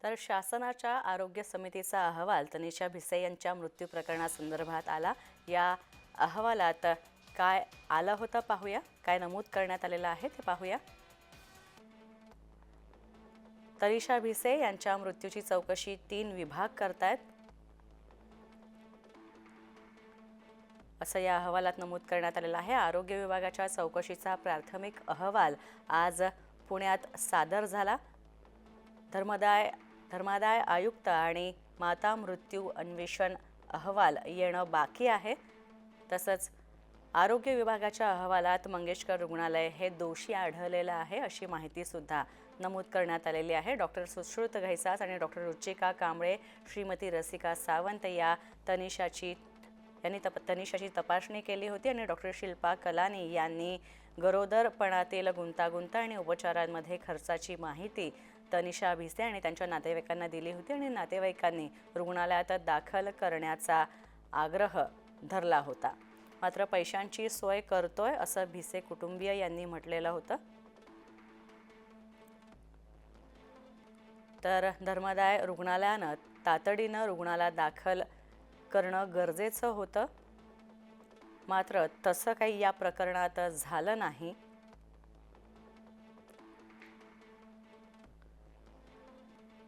तर शासनाच्या आरोग्य समितीचा अहवाल तनिषा भिसे यांच्या मृत्यू प्रकरणासंदर्भात आला। या अहवालात काय आलं होतं पाहूया, काय नमूद करण्यात आलेलं आहे ते पाहूया। तनिषा भिसे यांच्या मृत्यूची चौकशी 3 विभाग करतायत असं या अहवालात नमूद करण्यात आलेलं आहे। आरोग्य विभागाच्या चौकशीचा प्राथमिक अहवाल आज पुण्यात सादर झाला। धर्मादाय आयुक्त आणि माता मृत्यू अन्वेषण अहवाल येणं बाकी आहे। तसंच आरोग्य विभागाच्या अहवालात मंगेशकर रुग्णालय हे दोषी आढळलेलं आहे अशी माहिती सुद्धा नमूद करण्यात आलेली आहे। डॉक्टर सुश्रुत घैसास आणि डॉक्टर रुचिका कांबळे, श्रीमती रसिका सावंत या तनिषाची तपासणी केली होती आणि डॉक्टर शिल्पा कलानी यांनी गरोदरपणातील गुंतागुंत आणि उपचारांमध्ये खर्चाची माहिती तनिषा भिसे आणि त्यांच्या नातेवाईकांना दिली होती आणि नातेवाईकांनी रुग्णालयात दाखल करण्याचा आग्रह धरला होता। मात्र पैशांची सोय करतोय असं भिसे कुटुंबीय यांनी म्हटलेलं होतं। तर धर्मादाय रुग्णालयानं तातडीनं रुग्णाला दाखल करणं गरजेचं होतं, मात्र तसं काही या प्रकरणात झालं नाही।